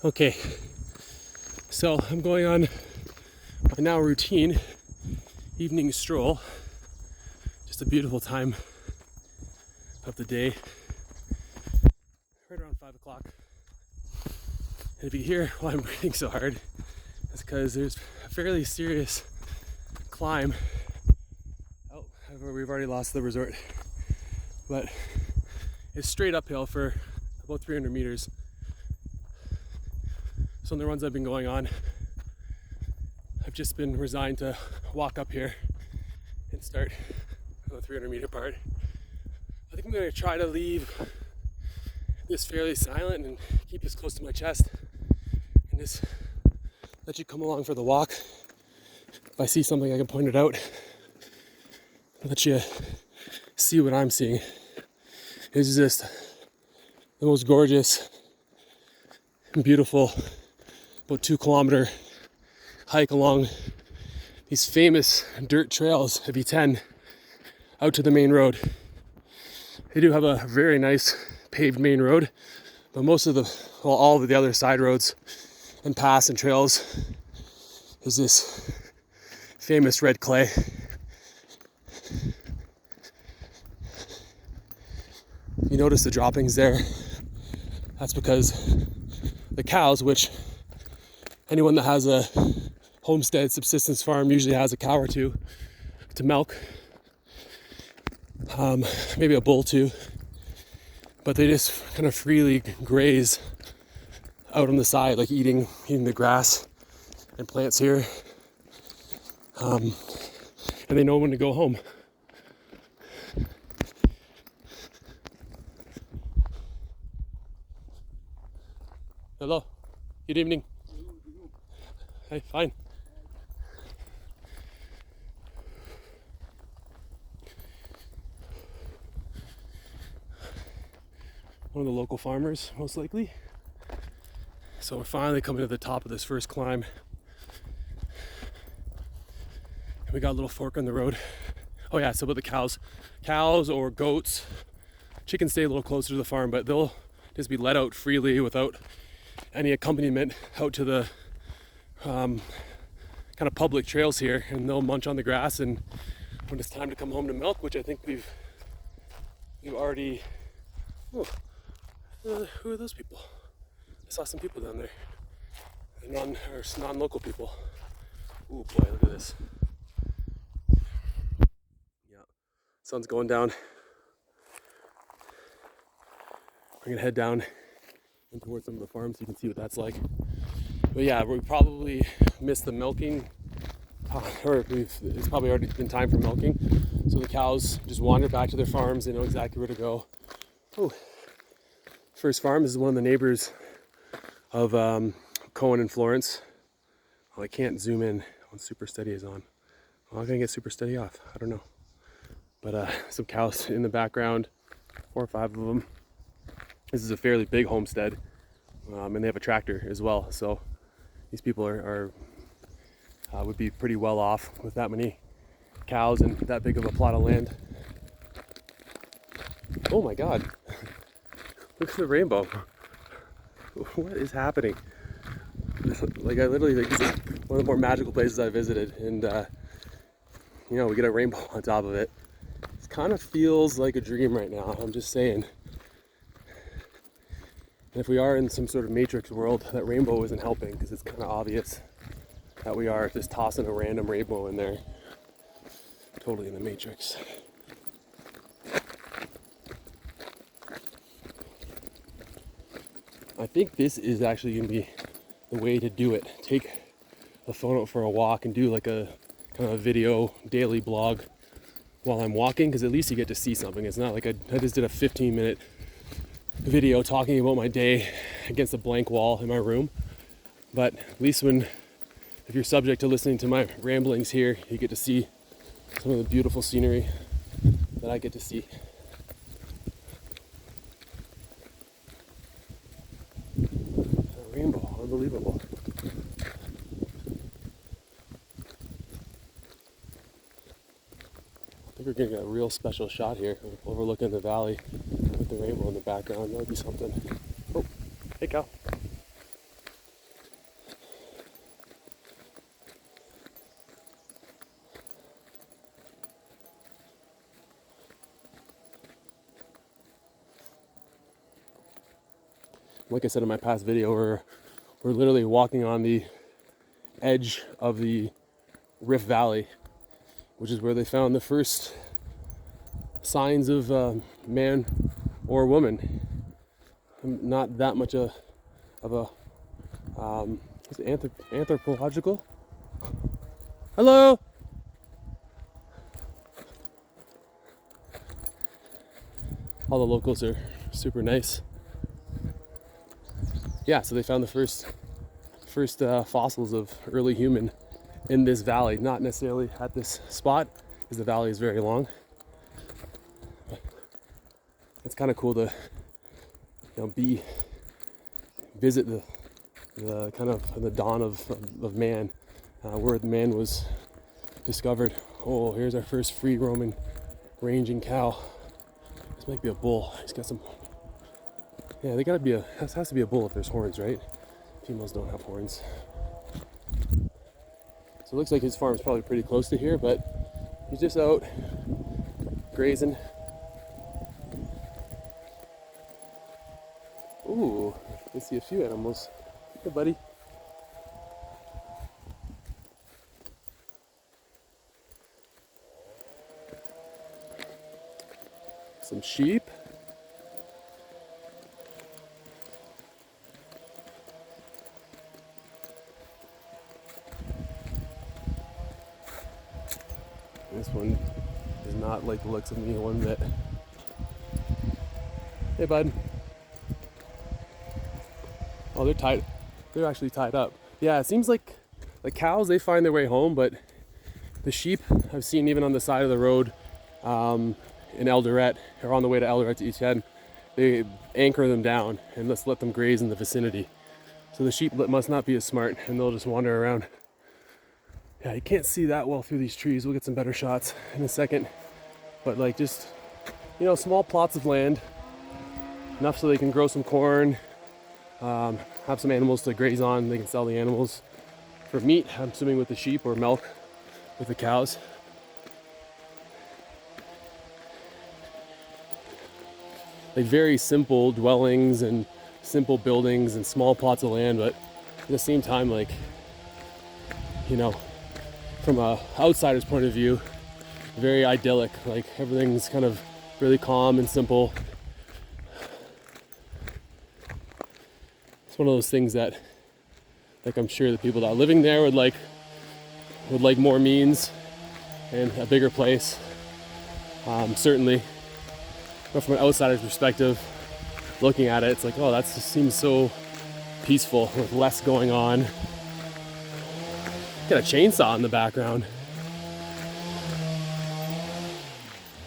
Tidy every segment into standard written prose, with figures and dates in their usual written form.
Okay, so I'm going on my now routine evening stroll. Just a beautiful time of the day, right around 5 o'clock. And if you hear why I'm breathing so hard, it's because there's a fairly serious climb out where we've already lost the resort. But it's straight uphill for about 300 meters. So on the runs I've been going on, I've just been resigned to walk up here and start a 300 meter part. I think I'm going to try to leave this fairly silent and keep this close to my chest and just let you come along for the walk. If I see something, I can point it out. Let you see what I'm seeing. This is just the most gorgeous and beautiful about 2 kilometer hike along these famous dirt trails of Iten out to the main road. They do have a very nice paved main road, but most of all of the other side roads and paths and trails is this famous red clay. You notice the droppings there. That's because the cows, which anyone that has a homestead subsistence farm usually has a cow or two to milk, maybe a bull too, but they just kind of freely graze out on the side, like eating the grass and plants here, and they know when to go home. Hello, good evening. Hey, fine. One of the local farmers, most likely. So we're finally coming to the top of this first climb. And we got a little fork on the road. Oh yeah, so about the cows. Cows or goats, chickens stay a little closer to the farm, but they'll just be let out freely without any accompaniment out to the kind of public trails here, and they'll munch on the grass, and when it's time to come home to milk, which I think we've already... Oh, who are those people? I saw some people down there. Non-local people. Oh boy, look at this. Yeah, sun's going down. We're gonna head down and towards some of the farms so you can see what that's like. But yeah, we probably missed the milking, or it's probably already been time for milking. So the cows just wander back to their farms. They know exactly where to go. Oh, first farm is one of the neighbors of Cohen and Florence. Well, I can't zoom in when Super Steady is on. Well, I'm gonna get Super Steady off. I don't know. But some cows in the background, 4 or 5 of them. This is a fairly big homestead, and they have a tractor as well. So these people would be pretty well off with that many cows and that big of a plot of land. Oh my God! Look at the rainbow. What is happening? Like, I literally think this is one of the more magical places I visited, and we get a rainbow on top of it. It kind of feels like a dream right now. I'm just saying. And if we are in some sort of matrix world, that rainbow isn't helping, because it's kind of obvious that we are just tossing a random rainbow in there. Totally in the matrix. I think this is actually going to be the way to do it. Take the phone out for a walk and do like a kind of a video daily blog while I'm walking, because at least you get to see something. It's not like I just did a 15-minute video talking about my day against a blank wall in my room. But at least if you're subject to listening to my ramblings here, you get to see some of the beautiful scenery that I get to see. A rainbow, unbelievable. I think we're getting a real special shot here, overlooking the valley with the rainbow in the background. That would be something. Oh, Hey, Cal. Like I said in my past video, we're literally walking on the edge of the Rift Valley, which is where they found the first signs of man or woman. Not that much of a is it anthropological. Hello. All the locals are super nice. Yeah, so they found the first fossils of early human in this valley, not necessarily at this spot, because the valley is very long. But it's kind of cool to, visit the kind of the dawn of man, where man was discovered. Oh, here's our first free roaming, ranging cow. This might be a bull. He's got some. Yeah, they gotta be has to be a bull if there's horns, right? Females don't have horns. So it looks like his farm's probably pretty close to here, but he's just out grazing. Ooh, I see a few animals. Hey, buddy. Some sheep. This one does not like the looks of me one bit. Hey, bud. Oh, they're tied. They're actually tied up. Yeah, it seems like cows, they find their way home, but the sheep I've seen even on the side of the road in Eldoret, or on the way to Eldoret to Iten, they anchor them down and just let them graze in the vicinity. So the sheep must not be as smart, and they'll just wander around. Yeah, you can't see that well through these trees. We'll get some better shots in a second. But like just, small plots of land, enough so they can grow some corn, have some animals to graze on. They can sell the animals for meat, I'm assuming with the sheep, or milk with the cows. Like very simple dwellings and simple buildings and small plots of land, but at the same time, from a outsider's point of view, very idyllic. Like everything's kind of really calm and simple. It's one of those things that, I'm sure the people that are living there would like more means and a bigger place. Certainly, but from an outsider's perspective, looking at it, it's like, oh, that just seems so peaceful with less going on. Got a chainsaw in the background.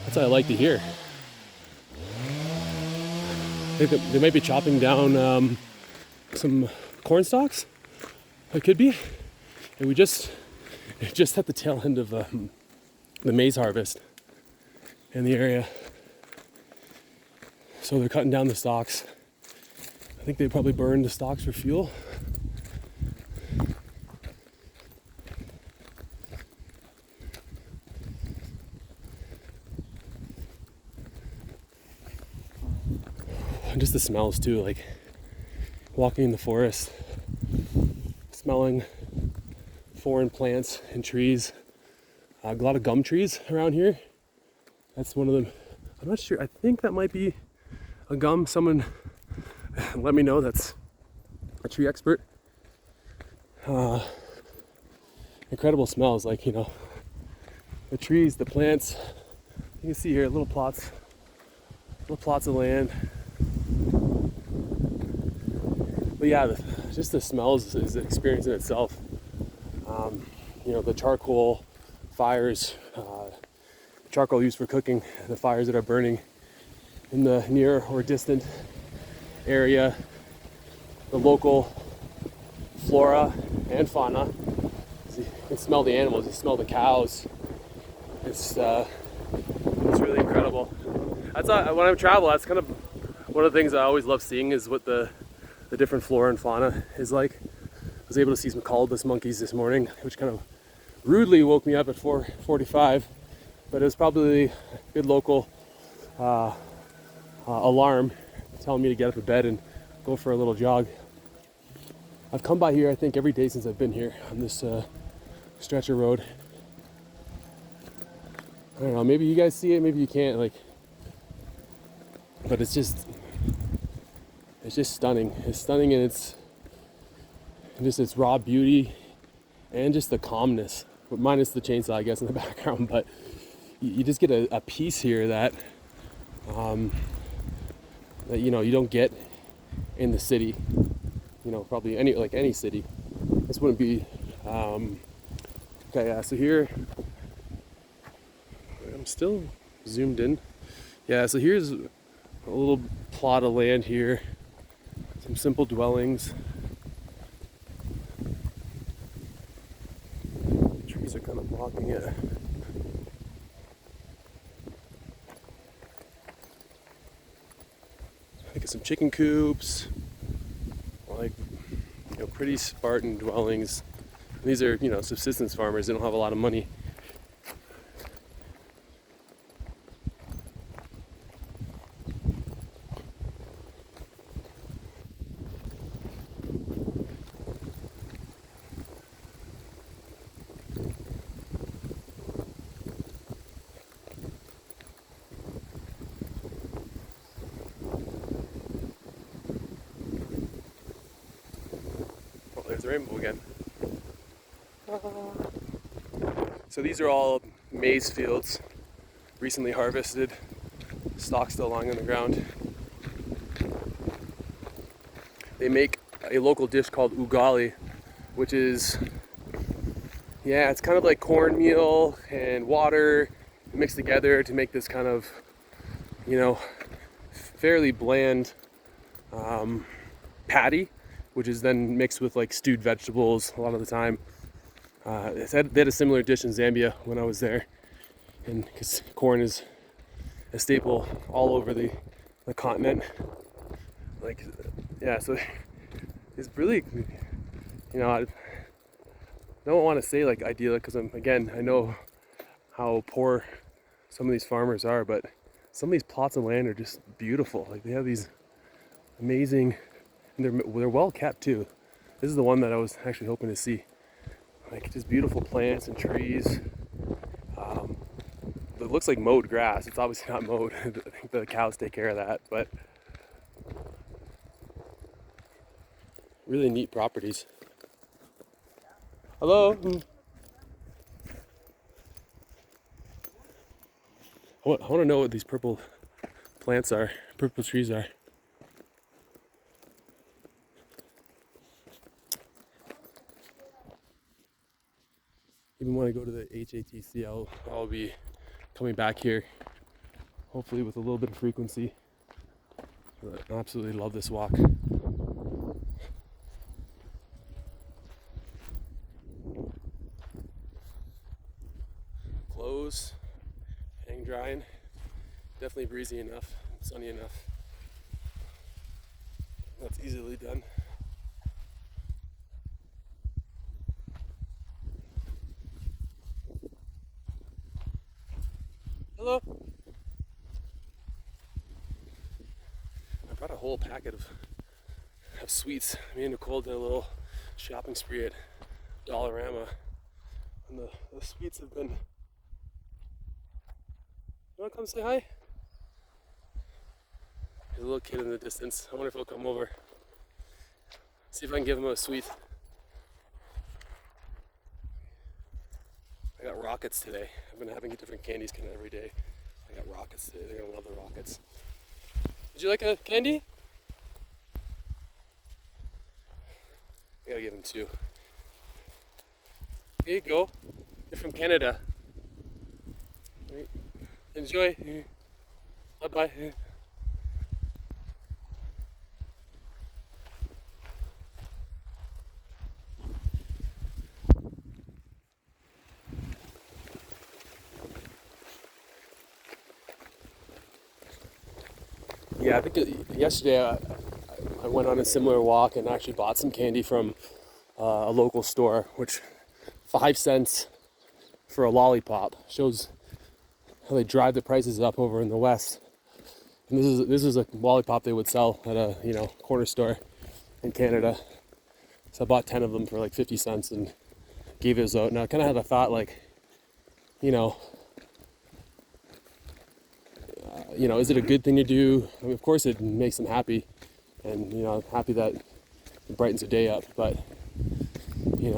That's what I like to hear. I think they might be chopping down some corn stalks. It could be. And we just at the tail end of the maize harvest in the area. So they're cutting down the stalks. I think they probably burned the stalks for fuel. And just the smells too, like walking in the forest, smelling foreign plants and trees. A lot of gum trees around here. That's one of them. I'm not sure. I think that might be a gum. Someone let me know that's a tree expert. Incredible smells, the trees, the plants. You can see here little plots of land. But yeah, just the smells is an experience in itself. The charcoal fires, charcoal used for cooking, the fires that are burning in the near or distant area, the local flora and fauna. So you can smell the animals, you smell the cows. It's really incredible. That's when I travel. That's kind of one of the things I always love seeing, is what the the different flora and fauna is like. I was able to see some colobus monkeys this morning, which kind of rudely woke me up at 4:45, but it was probably a good local alarm telling me to get up of bed and go for a little jog. I've come by here, I think, every day since I've been here on this stretch of road. I don't know, maybe you guys see it, maybe you can't, like, but it's just stunning. It's stunning in its raw beauty and just the calmness, minus the chainsaw, I guess, in the background. But you just get a peace here that that you don't get in the city. Probably any city. This wouldn't be okay. Yeah, so here I'm still zoomed in. Yeah, so here's a little plot of land here. Some simple dwellings. The trees are kind of blocking it. I get some chicken coops, like pretty Spartan dwellings. These are subsistence farmers. They don't have a lot of money. There's the rainbow again. So these are all maize fields, recently harvested, stalks still lying on the ground. They make a local dish called ugali, which is, it's kind of like cornmeal and water mixed together to make this kind of, fairly bland patty, which is then mixed with like stewed vegetables a lot of the time. They had a similar dish in Zambia when I was there, and because corn is a staple all over the continent. So it's really, I don't want to say like ideal, because I know how poor some of these farmers are, but some of these plots of land are just beautiful. Like, they have these amazing, and they're well kept too. This is the one that I was actually hoping to see. Like, just beautiful plants and trees. It looks like mowed grass. It's obviously not mowed. I think the cows take care of that, but really neat properties. Hello. I want to know what these purple plants are, purple trees are. Even when I go to the HATC, I'll be coming back here, hopefully with a little bit of frequency. I absolutely love this walk. Clothes, hang drying. Definitely breezy enough, sunny enough. That's easily done. Hello. I brought a whole packet of sweets. Me and Nicole did a little shopping spree at Dollarama, and the sweets have been. You wanna come say hi? There's a little kid in the distance. I wonder if he'll come over. See if I can give him a sweet. I got rockets today. I've been having different candies kind of every day. I got rockets today. They're gonna love the rockets. Would you like a candy? I gotta give him two. Here you go. You're from Canada. Enjoy. Bye-bye. Yeah, I think yesterday I went on a similar walk and actually bought some candy from a local store, which 5 cents for a lollipop shows how they drive the prices up over in the West. And this is a lollipop they would sell at a corner store in Canada. So I bought 10 of them for like 50 cents and gave those out. Now I kind of had a thought like, is it a good thing to do? I mean, of course it makes them happy, and I'm happy that it brightens the day up. But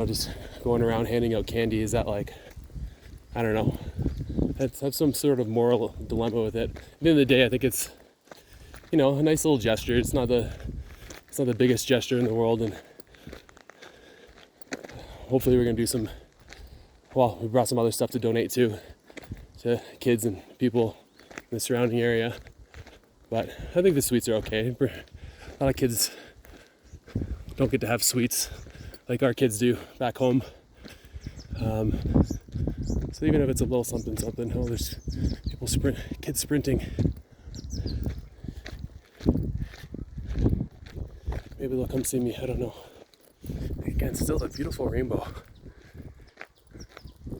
just going around handing out candy, is that like, I don't know. Have some sort of moral dilemma with it. At the end of the day, I think it's a nice little gesture. It's not the biggest gesture in the world, and hopefully we're gonna do some. Well, we brought some other stuff to donate to kids and people in the surrounding area. But I think the sweets are okay. A lot of kids don't get to have sweets like our kids do back home. So even if it's a little something, there's kids sprinting. Maybe they'll come see me, I don't know. Again, still a beautiful rainbow.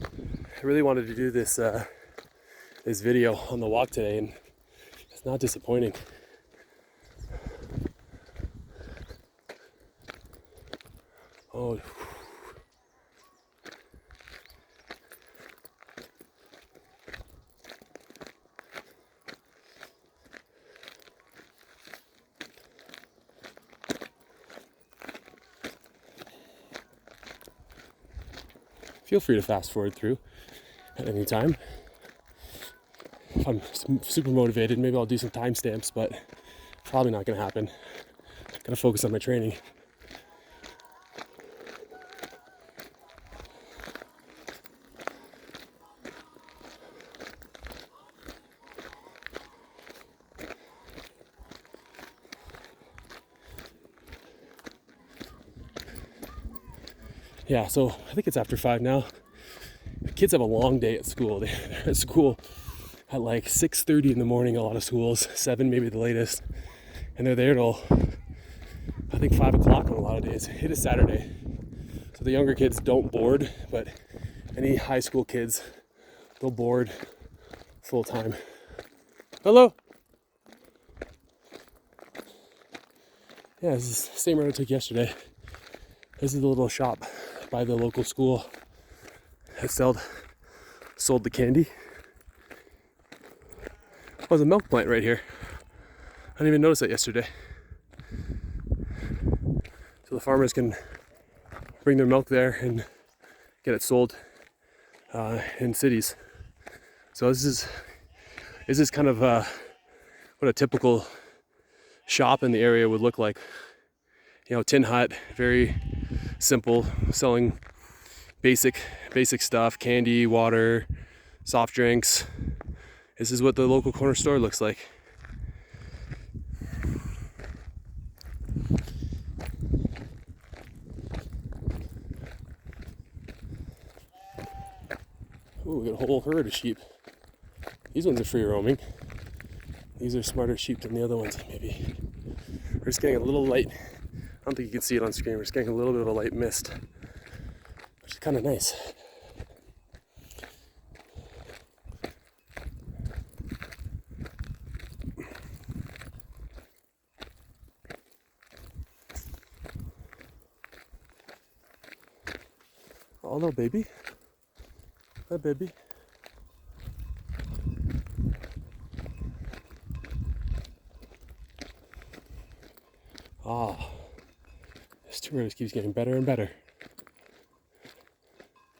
I really wanted to do this video on the walk today, and it's not disappointing. Oh. Feel free to fast forward through at any time. If I'm super motivated, maybe I'll do some timestamps, but probably not going to happen. Gotta focus on my training. Yeah, so I think it's after 5 now. The kids have a long day at school. They're at school at like 6:30 in the morning, a lot of schools, 7 maybe the latest. And they're there till, I think 5 o'clock on a lot of days. It is Saturday. So the younger kids don't board, but any high school kids, they'll board full time. Hello. Yeah, this is the same road I took yesterday. This is the little shop by the local school that sold the candy. Oh, there's a milk plant right here. I didn't even notice that yesterday. So the farmers can bring their milk there and get it sold in cities. So this is kind of what a typical shop in the area would look like. Tin hut, very simple, selling basic stuff, candy, water, soft drinks. This is what the local corner store looks like. Ooh, we got a whole herd of sheep. These ones are free roaming. These are smarter sheep than the other ones, maybe. We're just getting a little light. I don't think you can see it on screen. We're just getting a little bit of a light mist, which is kind of nice. Oh, little baby. Hi, baby. Ah, this tour just keeps getting better and better.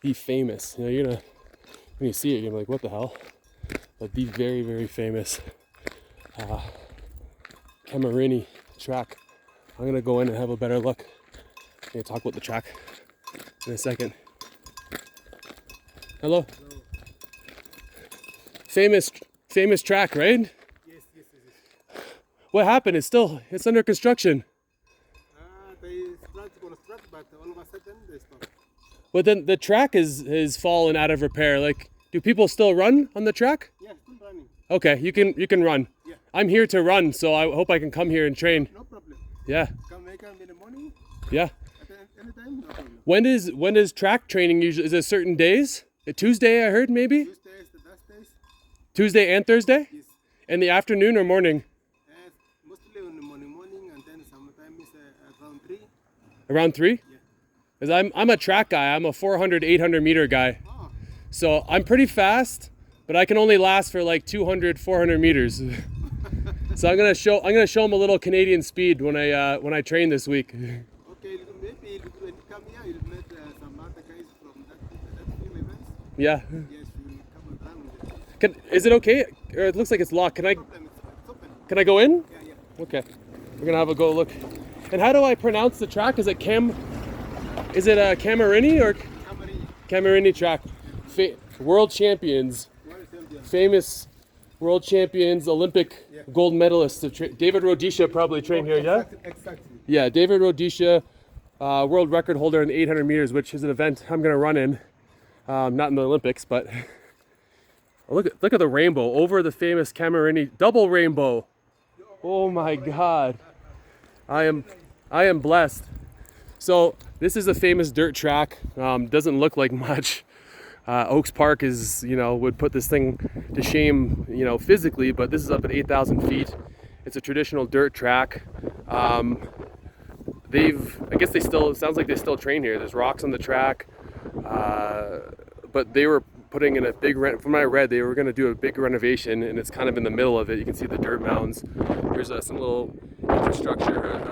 Be famous. You're gonna, when you see it, you're gonna be like, what the hell? But the very, very famous Camarini track. I'm gonna go in and have a better look. I'm gonna talk about the track in a second. Hello. Hello. Famous track, right? Yes. What happened? It's under construction. They start to construct, but all of a sudden they stop. But then the track is fallen out of repair. Like, do people still run on the track? Yeah, still running. Okay, you can run. Yeah. I'm here to run, so I hope I can come here and train. No problem. Yeah. Come in the morning. Yeah. Anytime, no problem. When is track training usually? Is it certain days? A Tuesday, I heard maybe. Tuesdays, the last days. Tuesday and Thursday. Yes. In the afternoon or morning? Mostly in the morning, and then sometimes around 3. Around 3? Yeah. Because I'm a track guy. I'm a 400, 800 meter guy. Oh. So I'm pretty fast, but I can only last for like 200, 400 meters. So I'm gonna show them a little Canadian speed when I train this week. Okay, maybe when you come here, you'll meet some other guys from that field events. Yeah. Yes, you'll come around. Is it okay? Or it looks like it's locked. It's open. Can I go in? Yeah. Okay. We're gonna have a go look. And how do I pronounce the track? Is it Camarini or Camarini track? World champions. Famous world champions, Olympic gold medalists. David Rhodisia probably trained here, yeah? Exactly. Yeah, David Rhodisia, world record holder in 800 meters, which is an event I'm going to run in. Not in the Olympics, but look at the rainbow over the famous Camarini double rainbow. Oh my God, I am blessed. So this is a famous dirt track. Doesn't look like much. Oaks Park is, would put this thing to shame, physically, but this is up at 8,000 feet. It's a traditional dirt track. I guess it sounds like they still train here. There's rocks on the track, but they were putting in a big, from what I read, they were going to do a big renovation, and it's kind of in the middle of it. You can see the dirt mounds. There's some little infrastructure,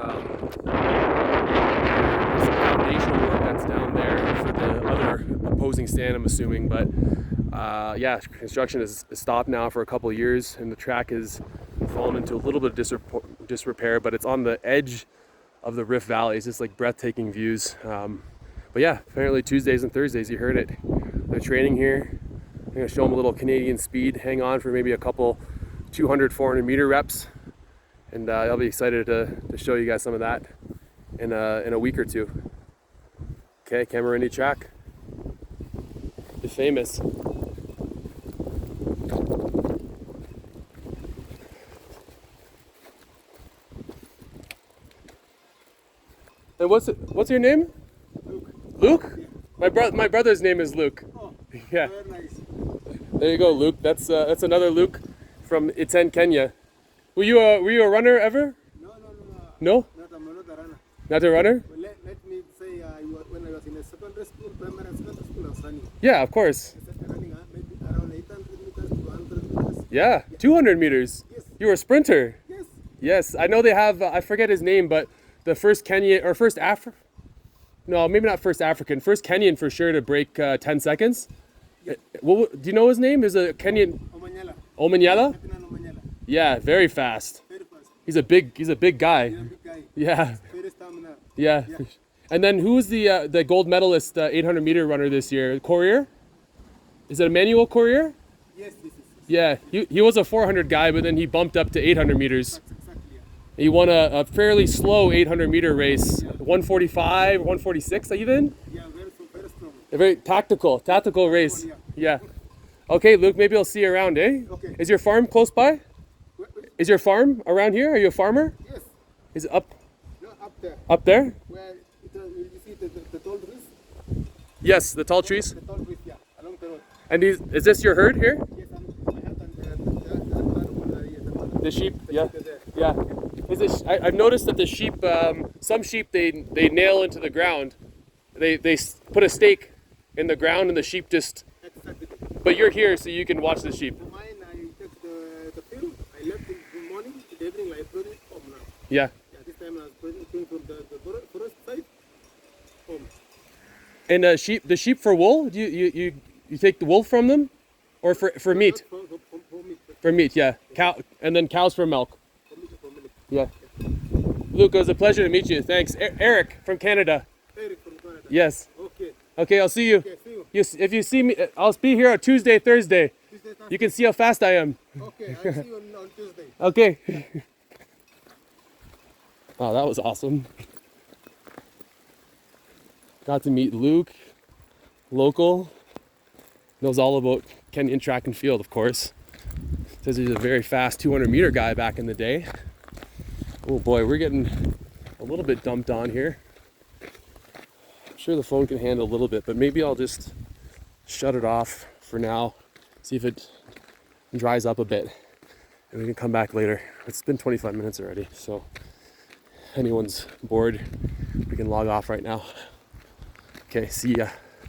some foundation work that's down there for the other opposing stand, I'm assuming, but yeah, construction is stopped now for a couple of years, and the track has fallen into a little bit of disrepair, but it's on the edge of the Rift Valley. It's just like breathtaking views. But yeah, apparently Tuesdays and Thursdays, you heard it, they're training here. I'm gonna show them a little Canadian speed. Hang on for maybe a couple 200, 400 meter reps, and I'll be excited to show you guys some of that in a week or two. Okay, Camarini track. The famous. And what's your name? Luke. Luke? Yeah. My brother's name is Luke. Oh, Yeah. very nice. There you go, Luke. That's another Luke from Iten, Kenya. Were you a runner ever? No. No? I'm not a runner. Not a runner? Well, let me say, when I was in a secondary school, primary and secondary school, I was running. Yeah, of course. I started running maybe around 800 meters to 100 meters. Yeah, 200 meters. Yes. You were a sprinter. Yes. Yes, I know they have. I forget his name, but the first Kenyan or first No, maybe not first African. First Kenyan for sure to break 10 seconds. Do you know his name? There's a Kenyan. Omanyala. Omanyala? Omanyala. Yeah, very fast. Very fast. He's a big guy. He's a big guy. Yeah. Very stamina. Yeah. And then who's the gold medalist 800 meter runner this year? Courier? Is it Emmanuel Courier? Yes. Yeah, he was a 400 guy, but then he bumped up to 800 meters. That's exactly, yeah. He won a fairly slow 800 meter race, 145, 146 even. Yeah, very strong. A very tactical race. Yeah. Okay, Luke, maybe I'll see you around, eh? Okay. Is your farm close by? Is your farm around here? Are you a farmer? Yes. Is it up Up there. up there? Where you see the tall trees? Yes, the tall trees. The tall trees, yeah, along the road. And is this your herd here? Yes, I have that The sheep? Yeah. there. Yeah. I've noticed that the sheep, some sheep they nail into the ground. They put a stake in the ground and the sheep just. Exactly. But you're here so you can watch the sheep. For mine, I took the field. I left in the morning to the evening. I brought it home now. Yeah. Yeah, this time I was bringing from the forest side home. And the sheep for wool? Do you take the wool from them, or for meat? For meat. For meat, yeah. Cow, and then cows for milk. For milk. Yeah. Luke, it was a pleasure to meet you. Thanks. Eric from Canada. Eric from Canada. Yes. Okay. Okay, I'll see you. Okay, see you. If you see me, I'll be here on Tuesday, Thursday. You can see how fast I am. Okay, I'll see you on Tuesday. Okay. Oh, that was awesome. Got to meet Luke, local. Knows all about Kenyan track and field, of course. Says he's a very fast 200 meter guy back in the day. Oh boy, we're getting little bit dumped on here. I'm sure the phone can handle a little bit, but maybe I'll just shut it off for now, see if it dries up a bit, and we can come back later. It's been 25 minutes already, so anyone's bored, we can log off right now. Okay, see ya.